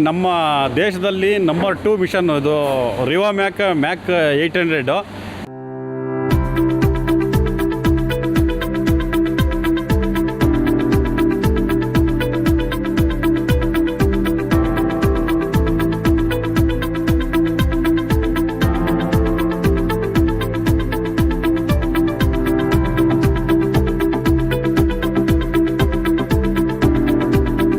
ನಮ್ಮ ದೇಶದಲ್ಲಿ number 2 mission ಇದು ರಿವಾ ಮ್ಯಾಕ್ 800.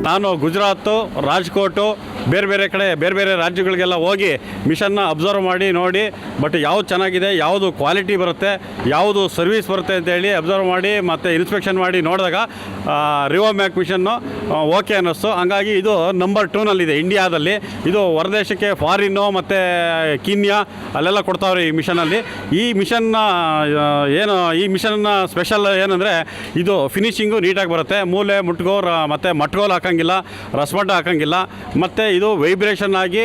ನಾನು ಗುಜರಾತು, ರಾಜ್ಕೋಟು, ಬೇರೆ ಕಡೆ ಬೇರೆ ರಾಜ್ಯಗಳಿಗೆಲ್ಲ ಹೋಗಿ ಮಿಷನ್ನ ಅಬ್ಸರ್ವ್ ಮಾಡಿ ನೋಡಿ, ಬಟ್ ಯಾವುದು ಚೆನ್ನಾಗಿದೆ, ಯಾವುದು ಕ್ವಾಲಿಟಿ ಬರುತ್ತೆ, ಯಾವುದು ಸರ್ವಿಸ್ ಬರುತ್ತೆ ಅಂತೇಳಿ ಅಬ್ಸರ್ವ್ ಮಾಡಿ ಮತ್ತು ಇನ್ಸ್ಪೆಕ್ಷನ್ ಮಾಡಿ ನೋಡಿದಾಗ ರಿವಾ ಮ್ಯಾಕ್ ಮಿಷನ್ನು ಓಕೆ ಅನ್ನಿಸ್ತು. ಹಂಗಾಗಿ ಇದು ನಂಬರ್ 2ನಲ್ಲಿದೆ ಇಂಡಿಯಾದಲ್ಲಿ. ಇದು ಹೊರದೇಶಕ್ಕೆ ಫಾರಿನ್ನು ಮತ್ತು ಕೀನ್ಯಾ ಅಲ್ಲೆಲ್ಲ ಕೊಡ್ತಾವ್ರೆ ಈ ಮಿಷನಲ್ಲಿ. ಈ ಮಿಷನ್ನ ಸ್ಪೆಷಲ್ ಏನಂದರೆ ಇದು ಫಿನಿಶಿಂಗು ನೀಟಾಗಿ ಬರುತ್ತೆ. ಮೂಲೆ ಮತ್ತು ಮಟ್ಗೋಲ್ ಹಾಕೋಂಗಿಲ್ಲ, ರಸಮಟ್ಟ ಹಾಕೋಂಗಿಲ್ಲ. ಮತ್ತು ಇದು ವೈಬ್ರೇಷನ್ ಆಗಿ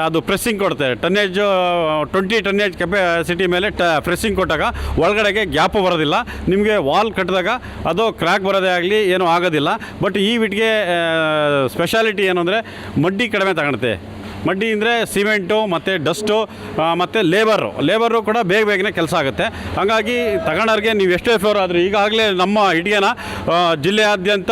ಅದು ಪ್ರೆಸ್ಸಿಂಗ್ ಕೊಡುತ್ತೆ. 20 ಟನ್ನೇಜ್ ಕೆಪಾಸಿಟಿ ಮೇಲೆ ಪ್ರೆಸ್ಸಿಂಗ್ ಕೊಟ್ಟಾಗ ಒಳಗಡೆಗೆ ಗ್ಯಾಪು ಬರೋದಿಲ್ಲ. ನಿಮಗೆ ವಾಲ್ ಕಟ್ಟಿದಾಗ ಅದು ಕ್ರ್ಯಾಕ್ ಬರೋದೇ ಆಗಲಿ ಏನೂ ಆಗೋದಿಲ್ಲ. ಬಟ್ ಈ ಇಟ್ಟಿಗೆ ಸ್ಪೆಷಾಲಿಟಿ ಏನು ಅಂದರೆ ಮಡ್ಡಿ ಕಡಿಮೆ ತಗೊಳುತ್ತೆ. ಮಡ್ಡಿ ಅಂದರೆ ಸಿಮೆಂಟು ಮತ್ತು ಡಸ್ಟು ಮತ್ತು ಲೇಬರು ಕೂಡ ಬೇಗನೆ ಕೆಲಸ ಆಗುತ್ತೆ. ಹಾಗಾಗಿ ತಗೊಂಡವ್ರಿಗೆ ನೀವು ಎಷ್ಟೇ ಫ್ಲೋರ್ ಆದರೂ, ಈಗಾಗಲೇ ನಮ್ಮ ಇಟ್ಟಿಗೆನ ಜಿಲ್ಲೆಯಾದ್ಯಂತ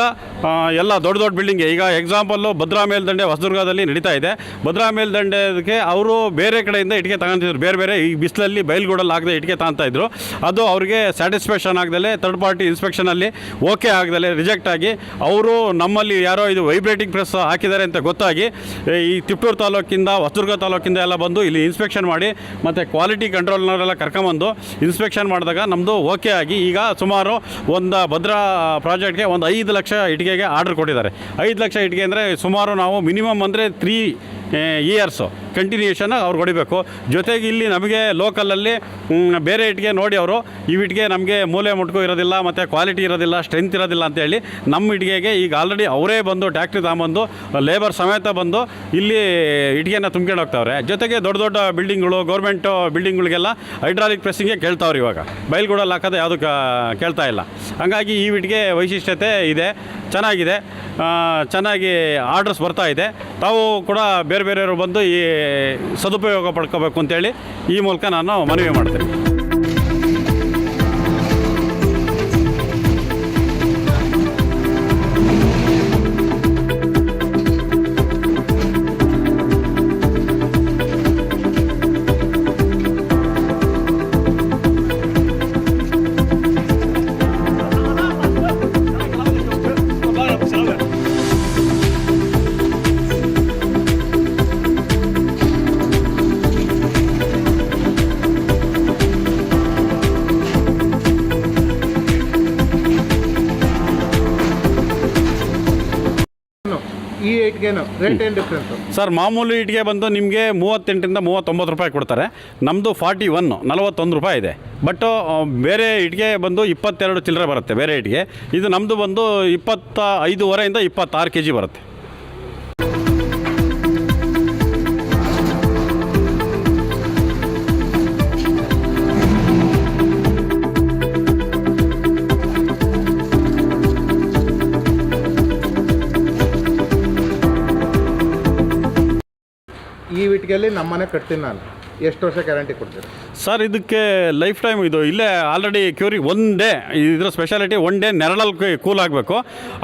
ಎಲ್ಲ ದೊಡ್ಡ ಬಿಲ್ಡಿಂಗ್ಗೆ, ಈಗ ಎಕ್ಸಾಂಪಲ್ಲು ಭದ್ರಾ ಮೇಲ್ದಂಡೆ ಹೊಸದುರ್ಗದಲ್ಲಿ ನಡೀತಾ ಇದೆ. ಭದ್ರಾ ಮೇಲ್ದಂಡೆಗೆ ಅವರು ಬೇರೆ ಕಡೆಯಿಂದ ಇಟ್ಟಿಗೆ ತಗೊಂತಿದ್ರು, ಬೇರೆ ಈ ಬಿಸಿಲಲ್ಲಿ ಬಯಲುಗೂಡಲ್ಲಿ ಆಗದೆ ಇಟ್ಟಿಗೆ ತಗೊತಾಯಿದ್ರು. ಅದು ಅವ್ರಿಗೆ ಸ್ಯಾಟಿಸ್ಫ್ಯಾಕ್ಷನ್ ಆಗದಲ್ಲೇ ಥರ್ಡ್ ಪಾರ್ಟಿ ಇನ್ಸ್ಪೆಕ್ಷನಲ್ಲಿ ಓಕೆ ಆಗದಲ್ಲೇ ರಿಜೆಕ್ಟ್ ಆಗಿ, ಅವರು ನಮ್ಮಲ್ಲಿ ಯಾರೋ ಇದು ವೈಬ್ರೇಟಿಂಗ್ ಪ್ರೆಸ್ ಹಾಕಿದ್ದಾರೆ ಅಂತ ಗೊತ್ತಾಗಿ ಈ ತಿಪ್ಟೂರು ತಾಲೂಕಿಂದ, ಹೊಸದುರ್ಗ ತಾಲೂಕಿಂದ ಎಲ್ಲ ಬಂದು ಇಲ್ಲಿ ಇನ್ಸ್ಪೆಕ್ಷನ್ ಮಾಡಿ ಮತ್ತು ಕ್ವಾಲಿಟಿ ಕಂಟ್ರೋಲ್ನವರೆಲ್ಲ ಕರ್ಕೊಂಬಂದು ಇನ್ಸ್ಪೆಕ್ಷನ್ ಮಾಡಿದಾಗ ನಮ್ಮದು ಓಕೆ ಆಗಿ, ಈಗ ಸುಮಾರು ಒಂದು ಭದ್ರಾ ಪ್ರಾಜೆಕ್ಟ್ಗೆ ಒಂದು 5 ಲಕ್ಷ ಇಟ್ಟಿಗೆಗೆ ಆರ್ಡರ್ ಕೊಟ್ಟಿದ್ದಾರೆ. 5 ಲಕ್ಷ ಇಟ್ಟಿಗೆ ಅಂದರೆ ಸುಮಾರು ನಾವು ಮಿನಿಮಮ್ ಅಂದರೆ 3 ಇಯರ್ಸು ಕಂಟಿನ್ಯೂಷನ್ ಅವ್ರು ಹೊಡಿಬೇಕು. ಜೊತೆಗೆ ಇಲ್ಲಿ ನಮಗೆ ಲೋಕಲಲ್ಲಿ ಬೇರೆ ಇಟ್ಟಿಗೆ ನೋಡಿ ಅವರು ಈ ಇಟ್ಟಿಗೆ ನಮಗೆ ಮೂಲೆ ಮುಟ್ಕು ಇರೋದಿಲ್ಲ ಮತ್ತು ಕ್ವಾಲಿಟಿ ಇರೋದಿಲ್ಲ, ಸ್ಟ್ರೆಂತ್ ಇರೋದಿಲ್ಲ ಅಂತೇಳಿ ನಮ್ಮ ಇಟ್ಟಿಗೆಗೆ ಈಗ ಆಲ್ರೆಡಿ ಅವರೇ ಬಂದು ಟ್ಯಾಕ್ಟ್ರಿ ತಗೊಂಬಂದು ಲೇಬರ್ ಸಮೇತ ಬಂದು ಇಲ್ಲಿ ಇಟ್ಟಿಗೆನ ತುಂಬ್ಕೊಂಡು ಹೋಗ್ತಾವ್ರೆ. ಜೊತೆಗೆ ದೊಡ್ಡ ಬಿಲ್ಡಿಂಗ್ಗಳು, ಗೌರ್ಮೆಂಟು ಬಿಲ್ಡಿಂಗ್ಗಳಿಗೆಲ್ಲ ಹೈಡ್ರಾಲಿಕ್ ಪ್ರೆಸ್ಸಿಂಗ್ಗೆ ಕೇಳ್ತಾವ್ರೆ. ಇವಾಗ ಬಯಲುಗೂಡಲ್ಲಿ ಹಾಕೋದು ಯಾವುದು ಕೇಳ್ತಾ ಇಲ್ಲ. ಹಾಗಾಗಿ ಈ ಇಟ್ಟಿಗೆ ವೈಶಿಷ್ಟ್ಯತೆ ಇದೆ, ಚೆನ್ನಾಗಿದೆ, ಚೆನ್ನಾಗಿ ಆರ್ಡರ್ಸ್ ಬರ್ತಾ ಇದೆ. ತಾವು ಕೂಡ ಬೇರೆಯವರು ಬಂದು ಈ ಸದುಪಯೋಗ ಪಡ್ಕೋಬೇಕು ಅಂತೇಳಿ ಈ ಮೂಲಕ ನಾನು ಮನವಿ ಮಾಡ್ತೇನೆ. ಈ ಇಟ್ಟಿಗೆನು ರೇಟ್ ಏನು ಡಿಫ್ರೆನ್ಸು ಸರ್? ಮಾಮೂಲಿ ಇಟ್ಟಿಗೆ ಬಂದು ನಿಮಗೆ 38ರಿಂದ 39 ರೂಪಾಯಿ ಕೊಡ್ತಾರೆ. ನಮ್ಮದು 41 ರೂಪಾಯಿ ಇದೆ. ಬಟ್ ಬೇರೆ ಇಟ್ಟಿಗೆ ಬಂದು 22 ಚಿಲ್ಲರೆ ಬರುತ್ತೆ ಬೇರೆ ಇಟ್ಟಿಗೆ. ಇದು ನಮ್ಮದು ಬಂದು 25.5 26 kg ಬರುತ್ತೆ. ಈ ಇಟ್ಟಿಗೆಯಲ್ಲಿ ನಮ್ಮನೆ ಕಟ್ತೀನಿ ನಾನು, ಎಷ್ಟು ವರ್ಷ ಗ್ಯಾರಂಟಿ ಕೊಡ್ತೀರಾ ಸರ್? ಇದಕ್ಕೆ ಲೈಫ್ ಟೈಮ್ ಇದು ಇಲ್ಲೇ ಆಲ್ರೆಡಿ ಕ್ಯೂರಿಂಗ್ 1 ಡೇ. ಇದರ ಸ್ಪೆಷಾಲಿಟಿ 1 ಡೇ ನೆರಳಲ್ಲಿ ಕೂಲ್ ಆಗಬೇಕು.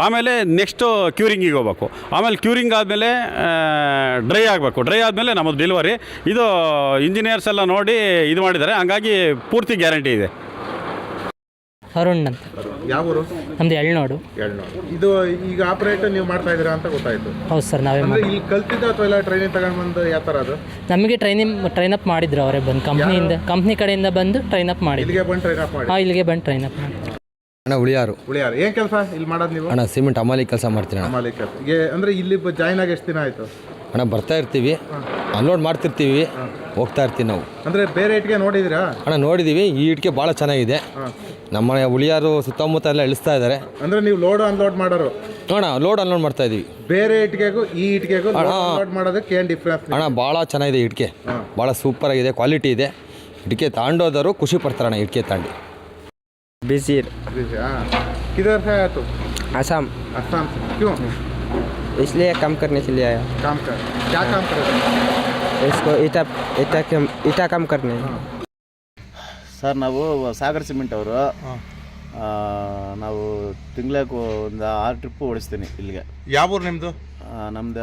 ಆಮೇಲೆ ನೆಕ್ಸ್ಟು ಕ್ಯೂರಿಂಗಿಗೆ ಹೋಗ್ಬೇಕು. ಆಮೇಲೆ ಕ್ಯೂರಿಂಗ್ ಆದಮೇಲೆ ಡ್ರೈ ಆಗಬೇಕು. ಡ್ರೈ ಆದಮೇಲೆ ನಮ್ಮದು ಡೆಲಿವರಿ. ಇದು ಇಂಜಿನಿಯರ್ಸ್ ಎಲ್ಲ ನೋಡಿ ಇದು ಮಾಡಿದ್ದಾರೆ. ಹಂಗಾಗಿ ಪೂರ್ತಿ ಗ್ಯಾರಂಟಿ ಇದೆ. ಅರುಣ್ ಅಂತ. ಯಾವ ಊರು? ನಮ್ಮದು ಎಳ್ನೋಡು. ಇದು ಈಗ ಆಪರೇಟ್ ನೀವು ಮಾಡ್ತಾ ಇದ್ದೀರಾ ಅಂತ ಗೊತ್ತಾಯಿತು. ಹೌದು ಸರ್, ನಾವೇ ಅಂದರೆ ಇಲ್ಲಿ ಕಲ್ತಿದ್ದ ಅಥವಾ ಎಲ್ಲ ಟ್ರೈನಿಂಗ್ ತಗೊಂಡು ಬಂದು ಯಾವ ಥರ ಅದು? ನಮಗೆ ಟ್ರೈನ್ ಅಪ್ ಮಾಡಿದ್ರು ಅವರೇ ಬಂದು, ಕಂಪ್ನಿ ಕಡೆಯಿಂದ ಬಂದು ಟ್ರೈನ್ ಅಪ್ ಮಾಡಿ. ಇಲ್ಲಿಗೆ ಬಂದು ಟ್ರೈನ್ ಅಪ್ ಮಾಡಿ? ಇಲ್ಲಿಗೆ ಬಂದು ಟ್ರೈನ್ ಅಪ್ ಮಾಡಿ. ಅಣ್ಣ ಉಳಿಯಾರು. ಏನು ಕೆಲಸ ಇಲ್ಲಿ ಮಾಡೋದು ನೀವು? ಅಣ್ಣ ಸಿಮೆಂಟ್ ಅಮಾಲಿ ಕೆಲಸ ಮಾಡ್ತೀನಿ. ಅಮಾಲಿ ಕೆಲಸ ಅಂದರೆ ಇಲ್ಲಿ ಜಾಯ್ನ್ ಆಗಿ ಎಷ್ಟು ದಿನ ಆಯಿತು? ಅಣ್ಣ ಬರ್ತಾ ಇರ್ತೀವಿ, ಅನ್ಲೋಡ್ ಮಾಡ್ತಿರ್ತೀವಿ, ಹೋಗ್ತಾ ಇರ್ತೀವಿ ನಾವು. ಅಂದರೆ ಬೇರೆ ಇಟ್ಟಿಗೆ ನೋಡಿದ್ದೀರಾ? ಅಣ್ಣ ನೋಡಿದ್ದೀವಿ. ಈ ಇಟ್ಟಿಗೆ ಭಾಳ ಚೆನ್ನಾಗಿದೆ. ನಮ್ಮ ಉಳಿಯಾರು ಸುತ್ತಮುತ್ತ ಎಲ್ಲ ಇಳಿಸ್ತಾ ಇದ್ದಾರೆ. ಅಂದರೆ ನೀವು ಲೋಡ್ ಅನ್ಲೋಡ್ ಮಾಡೋರು? ಅಣ್ಣ ಲೋಡ್ ಅನ್ಲೋಡ್ ಮಾಡ್ತಾ ಇದ್ದೀವಿ. ಬೇರೆ ಇಟ್ಟಿಗೆಗೂ ಈ ಇಟ್ಟಿಗೆಗೂ ಅನ್ಲೋಡ್ ಮಾಡೋದಕ್ಕೆ ಏನು ಡಿಫ್ರೆನ್ಸ್? ಅಣ್ಣ ಭಾಳ ಚೆನ್ನಾಗಿದೆ ಇಟ್ಟಿಗೆ, ಭಾಳ ಸೂಪರಾಗಿದೆ, ಕ್ವಾಲಿಟಿ ಇದೆ. ಇಟ್ಟಿಗೆ ತಾಂಡೋದರು ಖುಷಿ ಪಡ್ತಾರಣ್ಣ ಇಟ್ಟಿಗೆ ತಾಂಡಿ. बिजीर किधर से आया तू? असम। असम से क्यों? इसलिए काम करने के लिए आया। काम कर क्या काम करोगे? इसको ईटा काम करने। ಸರ್ ನಾವು ಸಾಗರ್ ಸಿಮೆಂಟ್ ಅವರು ನಾವು ತಿಂಗಳಿಗೆ ಒಂದು 6 ಟ್ರಿಪ್ಪು ಓಡಿಸ್ತೀನಿ ಇಲ್ಲಿಗೆ. ಯಾವ ಊರು ನಿಮ್ಮದು? ನಮ್ದು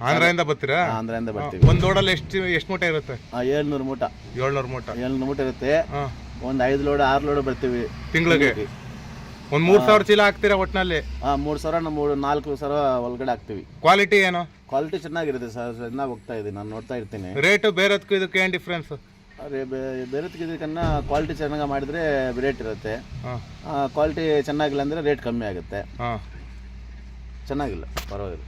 ಆಂಧ್ರದಿಂದ ಬರ್ತೀರಾ? ಆಂಧ್ರದಿಂದ ಬರ್ತೀವಿ. ಒಂದು ಲೋಡಲ್ಲಿ ಎಷ್ಟು ಮೂಟೆ ಇರುತ್ತೆ? 700 ಮೂಟ. 700 ಮೂಟ. 700 ಮೂಟ ಇರುತ್ತೆ. ಒಂದು 5 ಲೋಡ್ 6 ಲೋಡ್ ಬರ್ತೀವಿ ತಿಂಗಳಿಗೆ. ಒಂದು 3000 ಚೀಲ ಹಾಕ್ತೀರಾ ಒಟ್ಟಿನಲ್ಲಿ? 3,000 ನಾವು 4,000 ಒಳಗಡೆ ಹಾಕ್ತೀವಿ. ಕ್ವಾಲಿಟಿ ಏನು? ಕ್ವಾಲಿಟಿ ಚೆನ್ನಾಗಿರುತ್ತೆ ಸರ್, ಚೆನ್ನಾಗಿ ಹೋಗ್ತಾ ಇದೆ, ನಾನು ನೋಡ್ತಾ ಇರ್ತೀನಿ. ರೇಟು ಬೇರೆದಕ್ಕೂ ಇದಕ್ಕೆ ಏನು ಡಿಫ್ರೆನ್ಸ್? ಬೇರೆದಕ್ಕೆ ಇದಕ್ಕನ್ನ ಕ್ವಾಲಿಟಿ ಚೆನ್ನಾಗಿ ಮಾಡಿದರೆ ರೇಟ್ ಇರುತ್ತೆ, ಕ್ವಾಲಿಟಿ ಚೆನ್ನಾಗಿಲ್ಲ ಅಂದರೆ ರೇಟ್ ಕಮ್ಮಿ ಆಗುತ್ತೆ. ಚೆನ್ನಾಗಿಲ್ಲ, ಪರವಾಗಿಲ್ಲ.